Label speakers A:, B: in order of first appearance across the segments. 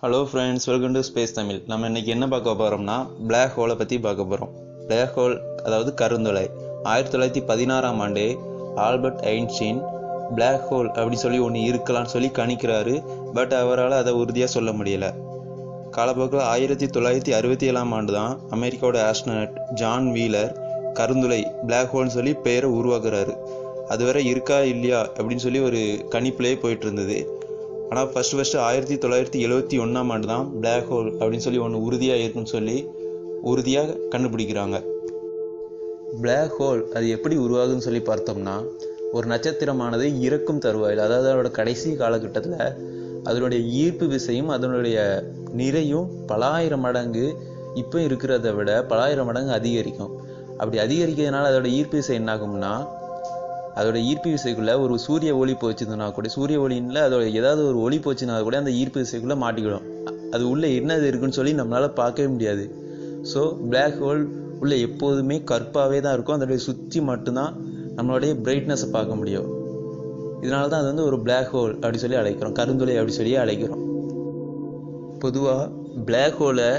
A: Hello friends, welcome to space Tamil. நம்ம இன்னைக்கு என்ன பார்க்க போகிறோம்னா பிளாக் ஹோலை பற்றி பார்க்க போகிறோம். பிளாக் ஹோல் அதாவது கருந்துளை. 1916ஆம் ஆண்டு ஆல்பர்ட் ஐன்ஸ்டீன் பிளாக் ஹோல் அப்படி சொல்லி ஒன்று இருக்கலாம்னு சொல்லி கணிக்கிறாரு. பட் அவரால் அதை உறுதியாக சொல்ல முடியலை. காலப்போக்கில் 1967ஆம் ஆண்டு தான் அமெரிக்காவோட ஆஸ்ட்ரோனட் ஜான் வீலர் கருந்துளை பிளாக் ஹோல்னு சொல்லி பேரை உருவாக்குறாரு. அதுவரை இருக்கா இல்லையா அப்படின்னு சொல்லி ஒரு கணிப்பிலே போயிட்டு இருந்தது. ஆனால் ஃபஸ்ட்டு 1971ஆம் ஆண்டு தான் பிளாக் ஹோல் அப்படின்னு சொல்லி ஒன்று உறுதியாக இருக்குன்னு சொல்லி உறுதியாக கண்டுபிடிக்கிறாங்க. பிளாக் ஹோல் அது எப்படி உருவாகுதுன்னு சொல்லி பார்த்தோம்னா, ஒரு நட்சத்திரமானது இறக்கும் தருவாயில், அதாவது அதோட கடைசி காலகட்டத்தில் அதனுடைய ஈர்ப்பு விசையும் அதனுடைய நிறையும் பல ஆயிரம் மடங்கு இப்போ இருக்கிறத விட பல ஆயிரம் மடங்கு அதிகரிக்கும். அப்படி அதிகரிக்கிறதுனால அதோட ஈர்ப்பு விசை என்னாகும்னா, அதோட ஈர்ப்பு விசைக்குள்ள ஒரு சூரிய ஒளி போச்சுதுன்னா கூட, சூரிய ஒளியில் அதோட ஏதாவது ஒரு ஒளி போச்சுன்னா கூட அந்த ஈர்ப்பு விசைக்குள்ள மாட்டிக்கிடும். அது உள்ள என்னது இருக்குன்னு சொல்லி நம்மளால பார்க்கவே முடியாது. ஸோ பிளாக் ஹோல் உள்ள எப்போதுமே கற்பாவே தான் இருக்கும். அதோடைய சுற்றி மட்டும்தான் நம்மளுடைய பிரைட்னஸை பார்க்க முடியும். இதனால தான் அது வந்து ஒரு பிளாக் ஹோல் அப்படி சொல்லி அழைக்கிறோம், கருந்துளை அப்படி சொல்லி அழைக்கிறோம். பொதுவாக பிளாக் ஹோலை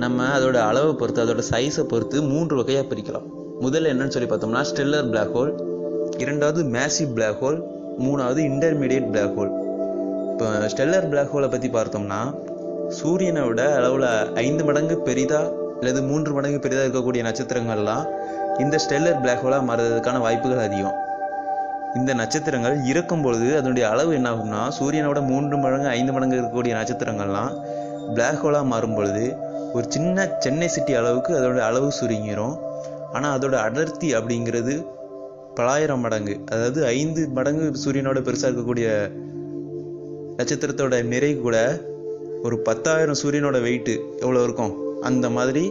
A: நம்ம அதோட அளவை பொறுத்து, அதோட சைஸை பொறுத்து 3 வகையாக பிரிக்கலாம். முதல்ல என்னன்னு சொல்லி பார்த்தோம்னா ஸ்டெல்லர் பிளாக் ஹோல், இரண்டாவது மேசிவ் பிளாக் ஹோல், மூணாவது இன்டர்மீடியட் பிளாக் ஹோல். இப்போ ஸ்டெல்லர் பிளாக் ஹோலை பற்றி பார்த்தோம்னா, சூரியனை விட அளவில் 5 மடங்கு பெரிதாக அல்லது 3 மடங்கு பெரிதாக இருக்கக்கூடிய நட்சத்திரங்கள்லாம் இந்த ஸ்டெல்லர் பிளாக் ஹோலாக மாறுறதுக்கான வாய்ப்புகள் அதிகம். இந்த நட்சத்திரங்கள் இறக்கும் பொழுது அதனுடைய அளவு என்ன ஆகும்னா, சூரியனோட 3 மடங்கு 5 மடங்கு இருக்கக்கூடிய நட்சத்திரங்கள்லாம் பிளாக் ஹோலாக மாறும் பொழுது ஒரு சின்ன சென்னை சிட்டி அளவுக்கு அதோட அளவு சுருங்கிரும். ஆனால் அதோட அடர்த்தி அப்படிங்கிறது பலாயிரம் மடங்கு, அதாவது 5 மடங்கு சூரியனோட பெருசாக இருக்கக்கூடிய நட்சத்திரத்தோட நிறை கூட ஒரு 10,000 சூரியனோட வெயிட்டு எவ்வளோ இருக்கும், அந்த மாதிரி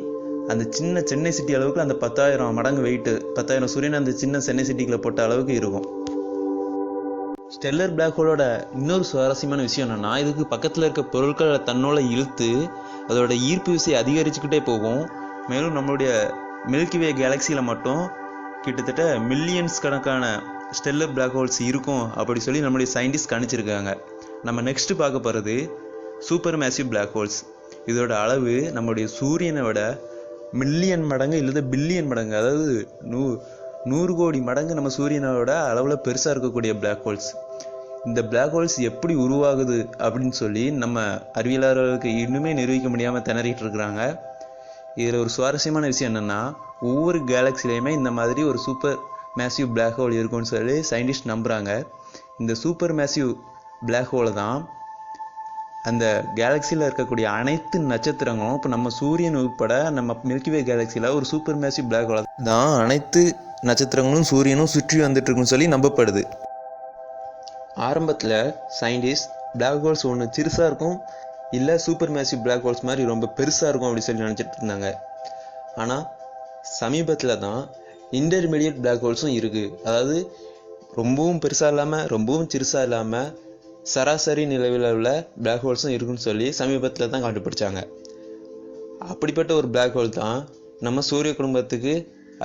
A: அந்த சின்ன சென்னை சிட்டி அளவுக்கு அந்த 10,000 மடங்கு வெயிட்டு, 10,000 சூரியன் அந்த சின்ன சென்னை சிட்டிக்குள்ள போட்ட அளவுக்கு இருக்கும். ஸ்டெல்லர் பிளாக் ஹோலோட இன்னொரு சுவாரஸ்யமான விஷயம் என்னன்னா, இதுக்கு பக்கத்தில் இருக்க பொருட்களை தன்னோட இழுத்து அதோட ஈர்ப்பு விசை அதிகரிச்சுக்கிட்டே போகும். மேலும் நம்மளுடைய மில்கிவே கேலக்சியில் மட்டும் கிட்டத்தட்ட மில்லியன்ஸ் கணக்கான ஸ்டெல்லர் பிளாக் ஹோல்ஸ் இருக்கும் அப்படி சொல்லி நம்மளுடைய சயின்டிஸ்ட் கணிச்சிருக்காங்க. நம்ம நெக்ஸ்ட் பார்க்க போகிறது சூப்பர் மேசிவ் பிளாக் ஹோல்ஸ். இதோட அளவு நம்மளுடைய சூரியனை விட மில்லியன் மடங்கு இல்லை பில்லியன் மடங்கு, அதாவது 100 கோடி மடங்கு நம்ம சூரியனோட அளவில் பெருசாக இருக்கக்கூடிய பிளாக் ஹோல்ஸ். இந்த பிளாக் ஹோல்ஸ் எப்படி உருவாகுது அப்படின்னு சொல்லி நம்ம அறிவியலாளர்களுக்கு இன்னுமே நிரூபிக்க முடியாமல் திணறிட்டு இருக்கிறாங்க. இதில் ஒரு சுவாரஸ்யமான விஷயம் என்னென்னா, ஒவ்வொரு கேலக்சிலையுமே இந்த மாதிரி ஒரு சூப்பர் மேசிவ் பிளாக் ஹோல் இருக்குன்னு சொல்லி சயின்டிஸ்ட் நம்புகிறாங்க. இந்த சூப்பர் மேசிவ் பிளாக் ஹோலை தான் அந்த கேலக்சியில் இருக்கக்கூடிய அனைத்து நட்சத்திரங்களும், இப்போ நம்ம சூரியன் உட்பட நம்ம மில்கிவே கேலக்சியில் ஒரு சூப்பர் மேசிவ் பிளாக் ஹோலை தான் அனைத்து நட்சத்திரங்களும் சூரியனும் சுற்றி வந்துட்டு இருக்குன்னு சொல்லி நம்பப்படுது. ஆரம்பத்தில் சயின்டிஸ்ட் பிளாக் ஹோல்ஸ் ஒன்று சிறுசாக இருக்கும், இல்லை சூப்பர் மேசிவ் பிளாக் ஹோல்ஸ் மாதிரி ரொம்ப பெருசாக இருக்கும் அப்படி சொல்லி நினச்சிட்டு இருந்தாங்க. ஆனால் சமீபத்தில் தான் இன்டர்மீடியட் பிளாக் ஹோல்ஸும் இருக்குது. அதாவது ரொம்பவும் பெருசாக இல்லாமல் ரொம்பவும் சிறுசாக இல்லாமல் சராசரி நிலவில் உள்ள பிளாக் ஹோல்ஸும் இருக்குன்னு சொல்லி சமீபத்தில் தான் கண்டுபிடிச்சாங்க. அப்படிப்பட்ட ஒரு பிளாக் ஹோல் தான் நம்ம சூரிய குடும்பத்துக்கு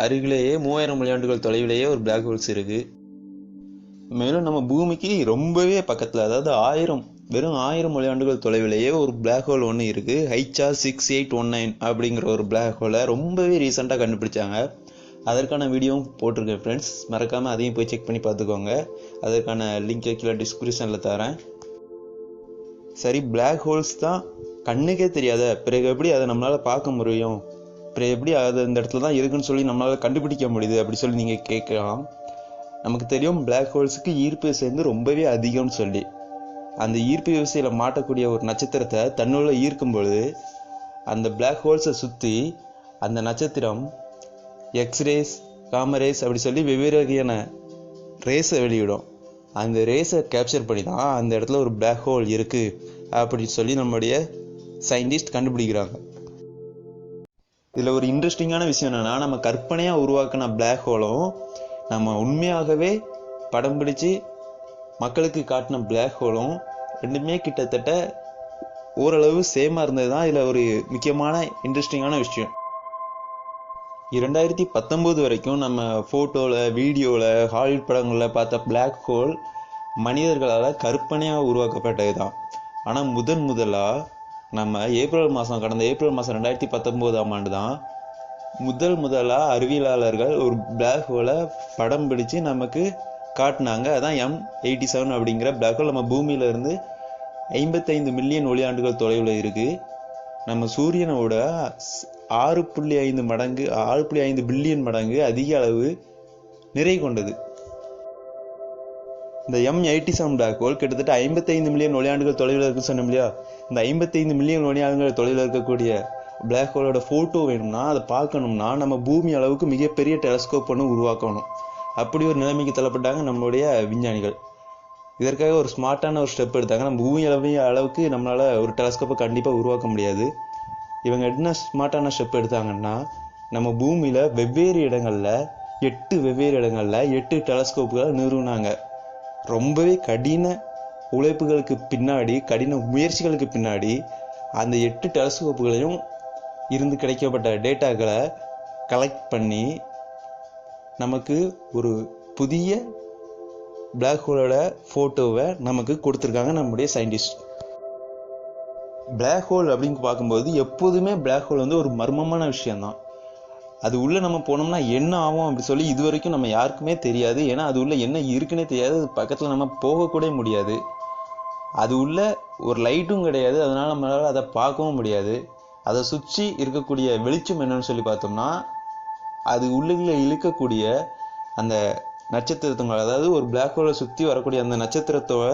A: அருகிலேயே 3000 மணியாண்டுகள் தொலைவிலேயே ஒரு பிளாக் ஹோல்ஸ் இருக்குது. மேலும் நம்ம பூமிக்கு ரொம்பவே பக்கத்தில், அதாவது வெறும் 1000 மணியாண்டுகள் தொலைவிலேயே ஒரு பிளாக் ஹோல் ஒன்று இருக்குது. HR 6819 அப்படிங்கிற ஒரு பிளாக் ஹோலை ரொம்பவே ரீசெண்டாக கண்டுபிடிச்சாங்க. அதற்கான வீடியோவும் போட்டிருக்கேன் ஃப்ரெண்ட்ஸ், மறக்காமல் அதையும் போய் செக் பண்ணி பார்த்துக்கோங்க. அதற்கான லிங்கை கீழே டிஸ்கிரிப்ஷனில் தரேன். சரி, பிளாக் ஹோல்ஸ் தான் கண்ணுக்கே தெரியாத பிறகு எப்படி அதை நம்மளால் பார்க்க முடியும், பிறகு எப்படி அது இந்த இடத்துல தான் இருக்குன்னு சொல்லி நம்மளால் கண்டுபிடிக்க முடியுது அப்படி சொல்லி நீங்கள் கேட்கலாம். நமக்கு தெரியும் பிளாக் ஹோல்ஸுக்கு ஈர்ப்பு விசை வந்து ரொம்பவே அதிகம்னு சொல்லி. அந்த ஈர்ப்பு விசையில் மாட்டக்கூடிய ஒரு நட்சத்திரத்தை தன்னுள்ள ஈர்க்கும் பொழுது அந்த பிளாக் ஹோல்ஸை சுற்றி அந்த நட்சத்திரம் எக்ஸ்ரேஸ், காமரேஸ் அப்படி சொல்லி வெவ்வேறு வகையான ரேஸை வெளியிடும். அந்த ரேஸை கேப்சர் பண்ணி தான் அந்த இடத்துல ஒரு பிளாக் ஹோல் இருக்குது அப்படின்னு சொல்லி நம்மளுடைய சயின்டிஸ்ட் கண்டுபிடிக்கிறாங்க. இதில் ஒரு இன்ட்ரெஸ்டிங்கான விஷயம் என்னென்னா, நம்ம கற்பனையாக உருவாக்கின பிளாக் ஹோலும் நம்ம உண்மையாகவே படம் பிடிச்சு மக்களுக்கு காட்டின பிளாக் ஹோலும் ரெண்டுமே கிட்டத்தட்ட ஓரளவு சேமாக இருந்தது தான் இதில் ஒரு முக்கியமான இன்ட்ரெஸ்டிங்கான விஷயம். 2019 வரைக்கும் நம்ம ஃபோட்டோவில், வீடியோவில், ஹாலிவுட் படங்களில் பார்த்த பிளாக் ஹோல் மனிதர்களால் கற்பனையாக உருவாக்கப்பட்டது தான். ஆனால் முதலாக நம்ம கடந்த ஏப்ரல் மாதம் 2019ஆம் ஆண்டு தான் முதலாக அறிவியலாளர்கள் ஒரு பிளாக் ஹோலை படம் பிடிச்சு நமக்கு காட்டினாங்க. அதான் M87 அப்படிங்கிற பிளாக் ஹோல் நம்ம பூமியிலிருந்து 55 மில்லியன் ஒளியாண்டுகள் தொலைவில் இருக்கு. நம்ம சூரியனோட 6.5 பில்லியன் மடங்கு அதிக அளவு நிறை கொண்டது. இந்த M87 பிளாக் ஹோல் கிட்டத்தட்ட 55 மில்லியன் ஒளியாண்டுகள் தொலைவில் இருக்குன்னு சொன்னோம் இல்லையா? இந்த 55 மில்லியன் ஒளியாண்டுகள் தொலைவில் இருக்கக்கூடிய பிளாக் ஹோலோட ஃபோட்டோ வேணும்னா, அதை பார்க்கணும்னா நம்ம பூமி அளவுக்கு மிகப்பெரிய டெலஸ்கோப் ஒன்று உருவாக்கணும். அப்படி ஒரு நிலைமைக்கு தள்ளப்பட்டாங்க நம்மளுடைய விஞ்ஞானிகள். இதற்காக ஒரு ஸ்மார்ட்டான ஒரு ஸ்டெப் எடுத்தாங்க. நம்ம பூமி அளவுக்கு நம்மளால ஒரு டெலஸ்கோப்பை கண்டிப்பாக உருவாக்க முடியாது. இவங்க என்ன ஸ்மார்ட்டான ஸ்டெப் எடுத்தாங்கன்னா, நம்ம பூமியில வெவ்வேறு இடங்கள்ல 8 டெலஸ்கோப்புகளை நிறுவினாங்க. ரொம்பவே கடின உழைப்புகளுக்கு பின்னாடி, கடின முயற்சிகளுக்கு பின்னாடி அந்த 8 டெலஸ்கோப்புகளையும் இருந்து கிடைக்கப்பட்ட டேட்டாக்களை கலெக்ட் பண்ணி நமக்கு ஒரு புதிய பிளாக் ஹோலோட ஃபோட்டோவை நமக்கு கொடுத்துருக்காங்க நம்முடைய சயின்டிஸ்ட். பிளாக் ஹோல் அப்படின்னு பார்க்கும்போது எப்போதுமே பிளாக் ஹோல் வந்து ஒரு மர்மமான விஷயம்தான். அது உள்ள நம்ம போனோம்னா என்ன ஆகும் அப்படி சொல்லி இது வரைக்கும் நம்ம யாருக்குமே தெரியாது. ஏன்னா அது உள்ள என்ன இருக்குன்னே தெரியாது. அது பக்கத்தில் நம்ம போகக்கூட முடியாது. அது உள்ள ஒரு லைட்டும் கிடையாது. அதனால நம்மளால அதை பார்க்கவும் முடியாது. அதை சுற்றி இருக்கக்கூடிய வெளிச்சம் என்னன்னு சொல்லி பார்த்தோம்னா, அது உள்ள இழுக்கக்கூடிய அந்த நட்சத்திரத்தோட, அதாவது ஒரு பிளாக் ஹோலை சுற்றி வரக்கூடிய அந்த நட்சத்திரத்தோட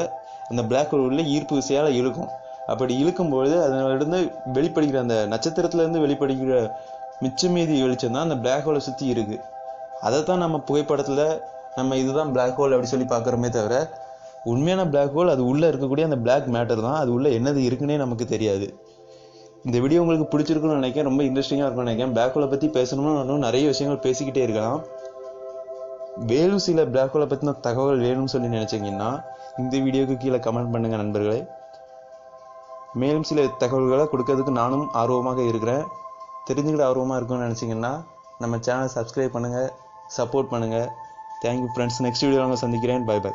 A: அந்த பிளாக் ஹோல் உள்ள ஈர்ப்பு விசையால் இழுக்கும். அப்படி இழுக்கும்பொழுது அதிலிருந்து வெளிப்படுகிற அந்த நட்சத்திரத்திலேருந்து வெளிப்படுகிற மிச்சமீதி வெளிச்சம் தான் அந்த பிளாக் ஹோலை சுற்றி இருக்கு. அதைத்தான் நம்ம புகைப்படத்தில் நம்ம இதுதான் பிளாக் ஹோல் அப்படி சொல்லி பார்க்குறோமே தவிர, உண்மையான பிளாக் ஹோல் அது உள்ளே இருக்கக்கூடிய அந்த பிளாக் மேட்டர் தான். அது உள்ள என்னது இருக்குன்னே நமக்கு தெரியாது. இந்த வீடியோ உங்களுக்கு பிடிச்சிருக்குன்னு நினைக்கிறேன். ரொம்ப இன்ட்ரெஸ்டிங்காக இருக்கும்னு நினைக்கிறேன். பிளாக் ஹோலை பற்றி பேசணும்னா இன்னும் நிறைய விஷயங்கள் பேசிக்கிட்டே இருக்கலாம். வேலும் சில பிளாக் ஹோலை பற்றின தகவல் வேணும்னு சொல்லி நினைச்சீங்கன்னா இந்த வீடியோக்கு கீழே கமெண்ட் பண்ணுங்க நண்பர்களே. மேலும் சில தகவல்களை கொடுக்கறதுக்கு நானும் ஆர்வமாக இருக்கிறேன். தெரிஞ்சுக்கிட்ட ஆர்வமாக இருக்கும்னு நினச்சிங்கன்னா நம்ம சேனலை சப்ஸ்கிரைப் பண்ணுங்கள், சப்போர்ட் பண்ணுங்கள். Thank you friends. நெக்ஸ்ட் வீடியோவில் சந்திக்கிறேன். Bye by.